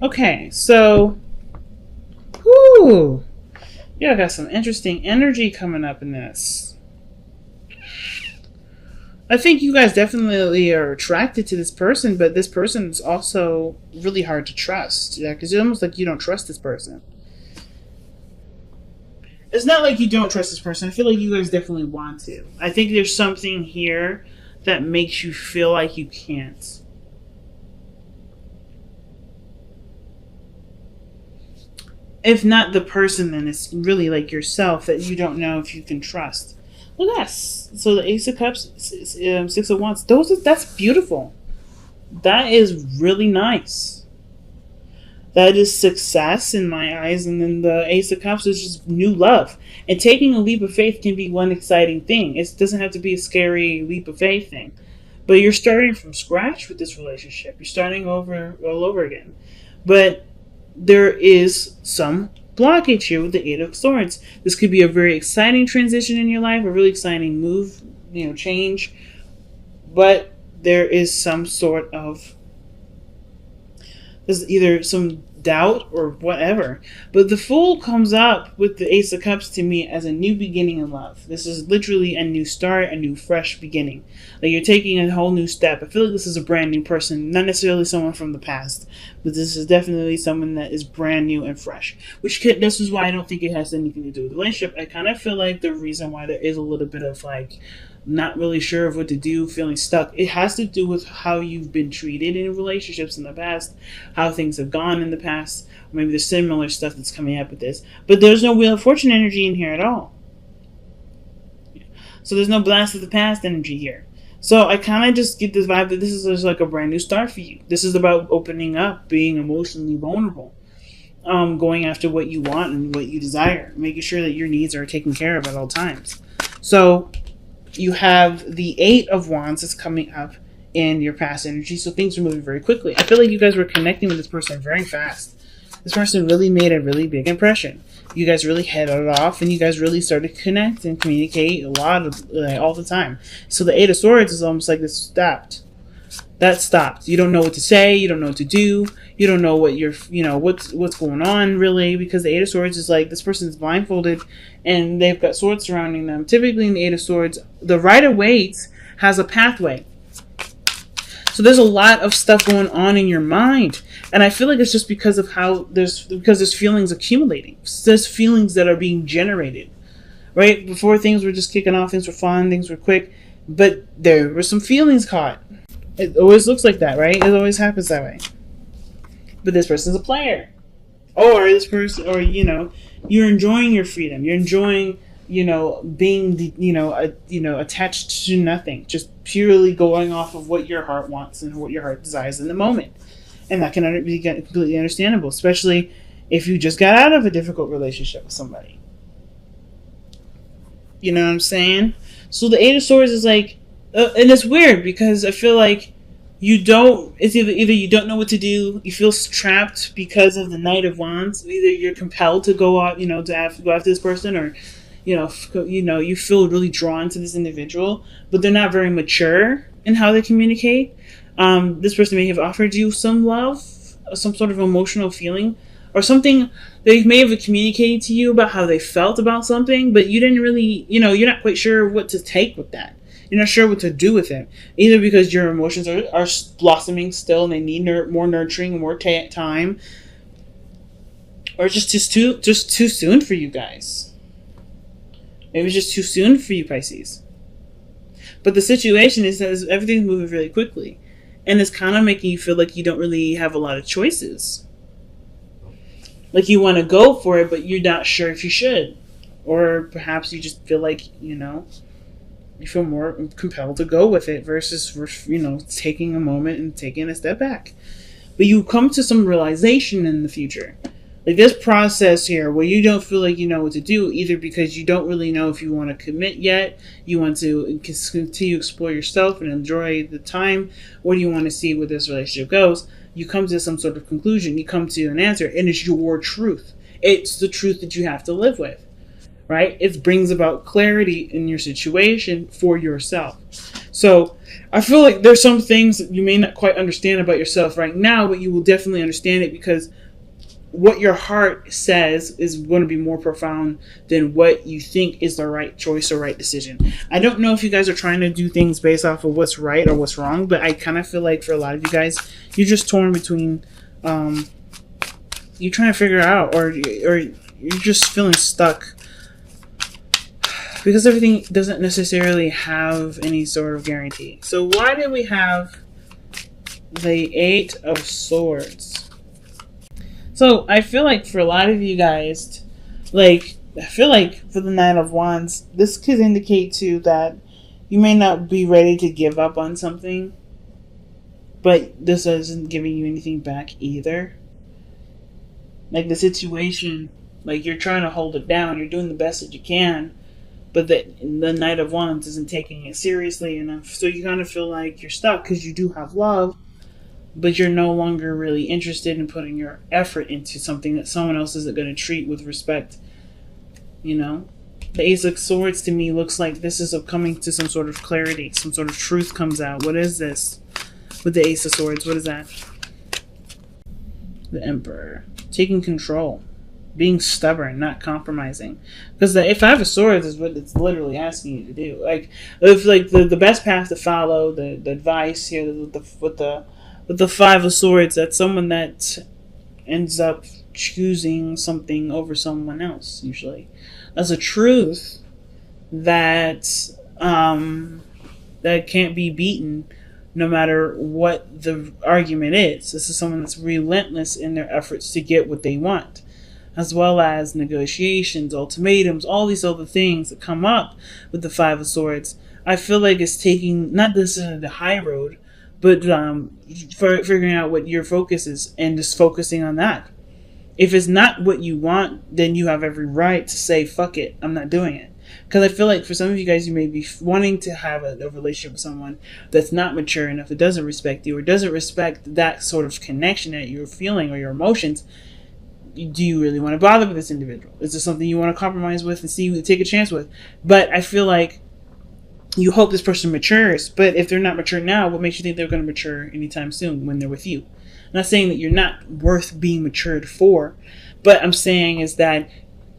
Okay, so, whoo, yeah, I got some interesting energy coming up in this. I think you guys definitely are attracted to this person, but this person is also really hard to trust. Yeah, because it's almost like you don't trust this person. It's not like you don't trust this person. I feel like you guys definitely want to. I think there's something here that makes you feel like you can't. If not the person, then it's really like yourself that you don't know if you can trust. Look at this. So the Ace of Cups, Six of Wands. That's beautiful. That is really nice. That is success in my eyes, and then the Ace of Cups is just new love. And taking a leap of faith can be one exciting thing. It doesn't have to be a scary leap of faith thing. But you're starting from scratch with this relationship. You're starting over all over again. But there is some blockage here with the Eight of Swords. This could be a very exciting transition in your life, a really exciting move, change. But there is some sort of, there's either some doubt or whatever. But the Fool comes up with the Ace of Cups to me as a new beginning in love. This is literally a new start, a new fresh beginning. Like you're taking a whole new step. I feel like this is a brand new person, not necessarily someone from the past, but this is definitely someone that is brand new and fresh. This is why I don't think it has anything to do with the relationship. I kind of feel like the reason why there is a little bit of like not really sure of what to do, feeling stuck, it has to do with how you've been treated in relationships in the past, how things have gone in the past. Or maybe there's similar stuff that's coming up with this. But there's no Wheel of Fortune energy in here at all. So there's no Blast of the Past energy here. So I kind of just get this vibe that this is just like a brand new start for you. This is about opening up, being emotionally vulnerable, going after what you want and what you desire, making sure that your needs are taken care of at all times. So you have the Eight of Wands that's coming up in your past energy, so things are moving very quickly. I feel like you guys were connecting with this person very fast. This person really made a really big impression. You guys really hit it off, and you guys really started to connect and communicate a lot of, all the time. So the Eight of Swords is almost like this stopped. That stopped. You don't know what to say. You don't know what to do. You don't know what you're, what's going on really, because the Eight of Swords is like this person's blindfolded and they've got swords surrounding them. Typically in the Eight of Swords, the Rider-Waite has a pathway. So there's a lot of stuff going on in your mind. And I feel like it's just because of because there's feelings accumulating. There's feelings that are being generated. Right? Before things were just kicking off, things were fun, things were quick. But there were some feelings caught. It always looks like that, right? It always happens that way. But this person's a player. Or this person, or, you're enjoying your freedom. You're enjoying, being, attached to nothing. Just purely going off of what your heart wants and what your heart desires in the moment. And that can be completely understandable, especially if you just got out of a difficult relationship with somebody. You know what I'm saying? So the Eight of Swords is like, and it's weird because I feel like it's either you don't know what to do, you feel trapped because of the Knight of Wands. Either you're compelled to go out, to go after this person, or you feel really drawn to this individual, but they're not very mature in how they communicate. This person may have offered you some love, some sort of emotional feeling, or something. They may have communicated to you about how they felt about something, but you didn't really, you're not quite sure what to take with that. You're not sure what to do with it, either because your emotions are blossoming still and they need more nurturing, more time, or just too soon for you guys. Maybe it's just too soon for you, Pisces. But the situation is that everything's moving really quickly, and it's kind of making you feel like you don't really have a lot of choices. Like you want to go for it, but you're not sure if you should, or perhaps you just feel like you feel more compelled to go with it versus, taking a moment and taking a step back. But you come to some realization in the future. Like this process here where you don't feel like you know what to do, either because you don't really know if you want to commit yet, you want to continue to explore yourself and enjoy the time, or do you want to see where this relationship goes. You come to some sort of conclusion. You come to an answer, and it's your truth. It's the truth that you have to live with. right? It brings about clarity in your situation for yourself. So I feel like there's some things that you may not quite understand about yourself right now, but you will definitely understand it because what your heart says is going to be more profound than what you think is the right choice or right decision. I don't know if you guys are trying to do things based off of what's right or what's wrong, but I kind of feel like for a lot of you guys, you're just torn between, you're trying to figure out, or you're just feeling stuck because everything doesn't necessarily have any sort of guarantee. So why did we have the Eight of Swords? So I feel like for a lot of you guys, like, I feel like for the Nine of Wands, this could indicate too that you may not be ready to give up on something, but this isn't giving you anything back either. Like the situation, like you're trying to hold it down, you're doing the best that you can, but the Knight of Wands isn't taking it seriously enough. So you kind of feel like you're stuck because you do have love, but you're no longer really interested in putting your effort into something that someone else isn't going to treat with respect. You know? The Ace of Swords to me looks like this is coming to some sort of clarity. Some sort of truth comes out. What is this? With the Ace of Swords, what is that? The Emperor. Taking control. Being stubborn, not compromising. Because the Five of Swords is what it's literally asking you to do. Like, if like the best path to follow, the advice here with the Five of Swords, that's someone that ends up choosing something over someone else, usually. That's a truth that that can't be beaten no matter what the argument is. This is someone that's relentless in their efforts to get what they want, as well as negotiations, ultimatums, all these other things that come up with the Five of Swords. I feel like it's taking, not necessarily the high road, but figuring out what your focus is and just focusing on that. If it's not what you want, then you have every right to say, fuck it, I'm not doing it. Because I feel like for some of you guys, you may be wanting to have a relationship with someone that's not mature enough, that doesn't respect you, or doesn't respect that sort of connection that you're feeling or your emotions. Do you really want to bother with this individual? Is this something you want to compromise with and see, take a chance with? But I feel like you hope this person matures, but if they're not mature now, what makes you think they're going to mature anytime soon when they're with you? I'm not saying that you're not worth being matured for, but I'm saying is that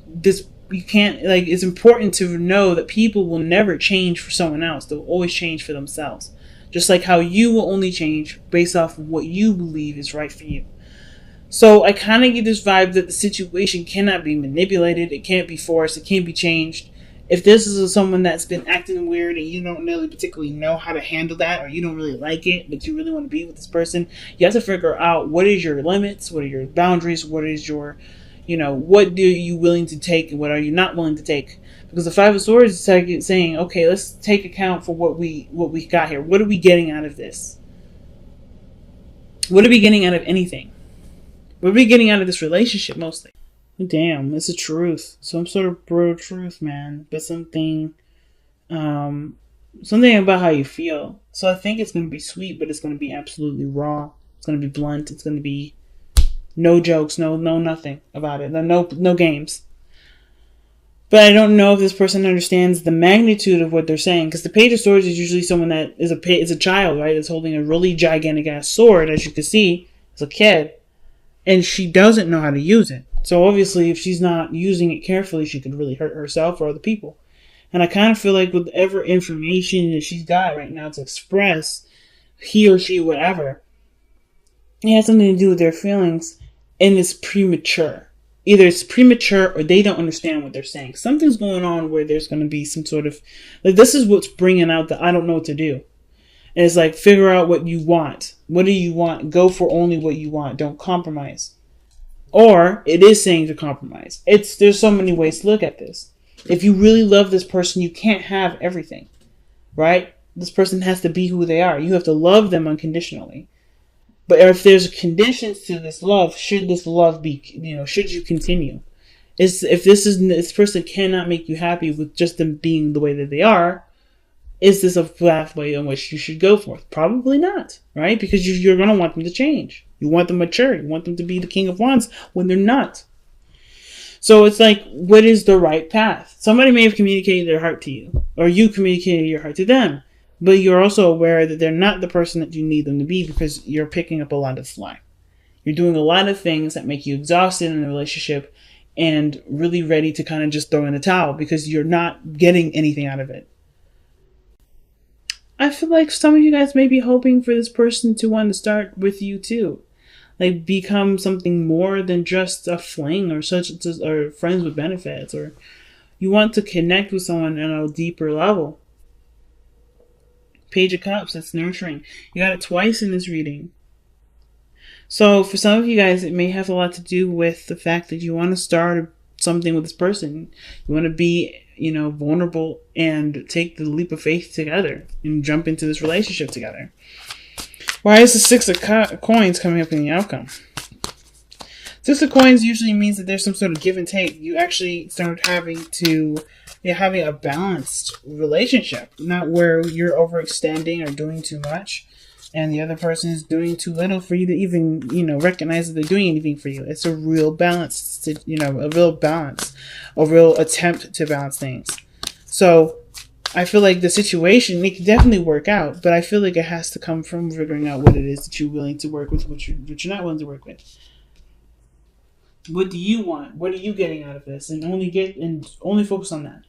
this, you can't, like, it's important to know that people will never change for someone else. They'll always change for themselves. Just like how you will only change based off of what you believe is right for you. So I kind of get this vibe that the situation cannot be manipulated. It can't be forced. It can't be changed. If this is someone that's been acting weird and you don't really particularly know how to handle that, or you don't really like it, but you really want to be with this person, you have to figure out what is your limits, what are your boundaries, what is your, what are you willing to take and what are you not willing to take? Because the Five of Swords is saying, okay, let's take account for what we got here. What are we getting out of this? What are we getting out of anything? What are we getting out of this relationship mostly? Damn, it's a truth. Some sort of brutal truth, man. But something about how you feel. So I think it's going to be sweet, but it's going to be absolutely raw. It's going to be blunt. It's going to be no jokes, no nothing about it. No games. But I don't know if this person understands the magnitude of what they're saying. Because the Page of Swords is usually someone that is a child, right? That's holding a really gigantic ass sword, as you can see, as a kid. And she doesn't know how to use it. So obviously, if she's not using it carefully, she could really hurt herself or other people. And I kind of feel like with whatever information that she's got right now to express, he or she, whatever, it has something to do with their feelings, and it's premature. Either it's premature or they don't understand what they're saying. Something's going on where there's going to be some sort of, like, this is what's bringing out the I don't know what to do. And it's like, figure out what you want. What do you want? Go for only what you want. Don't compromise. Or it is saying to compromise. There's so many ways to look at this. If you really love this person, you can't have everything, right? This person has to be who they are. You have to love them unconditionally. But if there's conditions to this love, should this love be, should you continue? If this person cannot make you happy with just them being the way that they are, is this a pathway in which you should go for? Probably not, right? Because you're going to want them to change. You want them mature. You want them to be the King of Wands when they're not. So it's like, what is the right path? Somebody may have communicated their heart to you, or you communicated your heart to them, but you're also aware that they're not the person that you need them to be because you're picking up a lot of slack. You're doing a lot of things that make you exhausted in the relationship and really ready to kind of just throw in the towel because you're not getting anything out of it. I feel like some of you guys may be hoping for this person to want to start with you too. Like become something more than just a fling or such, or friends with benefits, or you want to connect with someone on a deeper level. Page of Cups, that's nurturing. You got it twice in this reading. So for some of you guys, it may have a lot to do with the fact that you want to start something with this person. You want to be, vulnerable and take the leap of faith together and jump into this relationship together. Why is the Six of Coins coming up in the outcome? Six of Coins usually means that there's some sort of give and take. You actually start having a balanced relationship, not where you're overextending or doing too much and the other person is doing too little for you to even, recognize that they're doing anything for you. It's a real balance, a real attempt to balance things. So I feel like the situation, it can definitely work out, but I feel like it has to come from figuring out what it is that you're willing to work with, what you're not willing to work with. What do you want? What are you getting out of this? And only focus on that.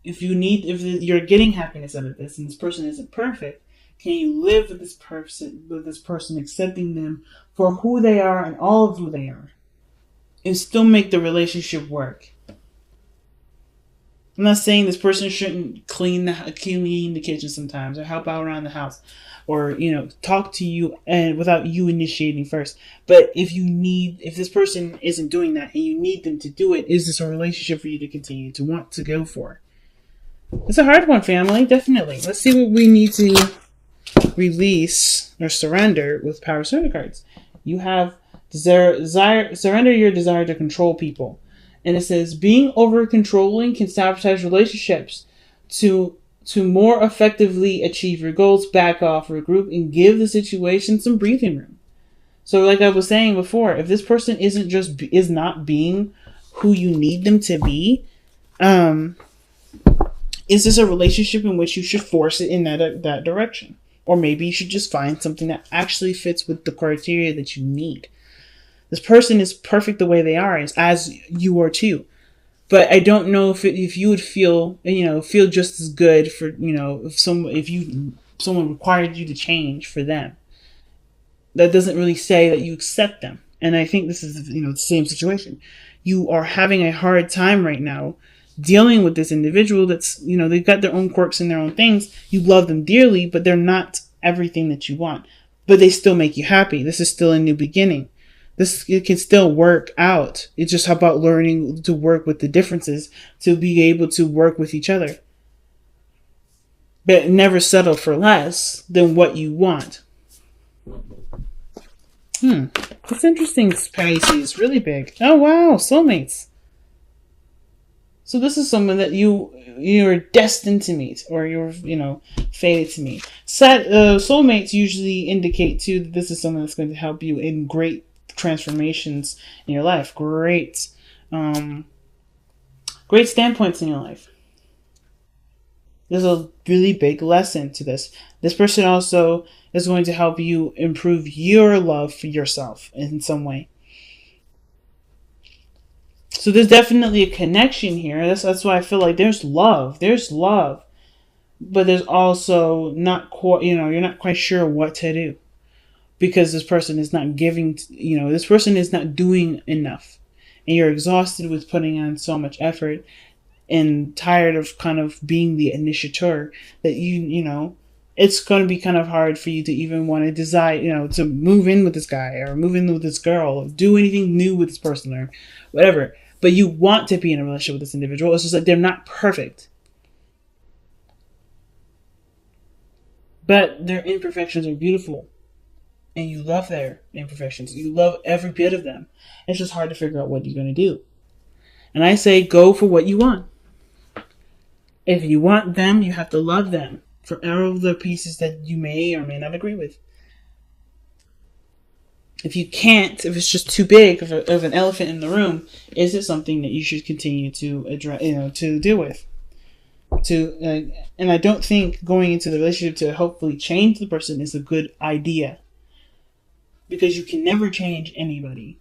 If you're getting happiness out of this and this person isn't perfect, can you live with this person, accepting them for who they are and all of who they are, and still make the relationship work? I'm not saying this person shouldn't clean the kitchen sometimes, or help out around the house, or talk to you and without you initiating first. But if this person isn't doing that and you need them to do it, is this a relationship for you to continue to want to go for? It's a hard one, family. Definitely. Let's see what we need to release or surrender with Power Surrender cards. You have surrender your desire to control people. And it says, being over controlling can sabotage relationships. To more effectively achieve your goals, back off, regroup, and give the situation some breathing room. So like I was saying before, if this person is not being who you need them to be, is this a relationship in which you should force it in that direction? Or maybe you should just find something that actually fits with the criteria that you need. This person is perfect the way they are, as you are too. But I don't know if you would feel just as good for, if someone required you to change for them. That doesn't really say that you accept them. And I think this is, the same situation. You are having a hard time right now dealing with this individual that's, they've got their own quirks and their own things. You love them dearly, but they're not everything that you want. But they still make you happy. This is still a new beginning. It can still work out. It's just about learning to work with the differences to be able to work with each other. But never settle for less than what you want. It's interesting, Pisces. Really big. Oh, wow. Soulmates. So this is someone that you're destined to meet, or you're, fated to meet. Soulmates usually indicate, too, that this is someone that's going to help you in great transformations in your life. Great standpoints in your life. There's a really big lesson to this. This person also is going to help you improve your love for yourself in some way. So there's definitely a connection here. That's why I feel like there's love. There's love. But there's also not quite, you're not quite sure what to do. Because this person is not giving, this person is not doing enough. And you're exhausted with putting on so much effort and tired of kind of being the initiator that it's going to be kind of hard for you to even want to decide, to move in with this guy or move in with this girl or do anything new with this person or whatever. But you want to be in a relationship with this individual. It's just like they're not perfect. But their imperfections are beautiful. And you love their imperfections. You love every bit of them. It's just hard to figure out what you're going to do. And I say go for what you want. If you want them, you have to love them for all of the pieces that you may or may not agree with. If you can't, if it's just too big of an elephant in the room, is it something that you should continue to address, to deal with? And I don't think going into the relationship to hopefully change the person is a good idea, because you can never change anybody.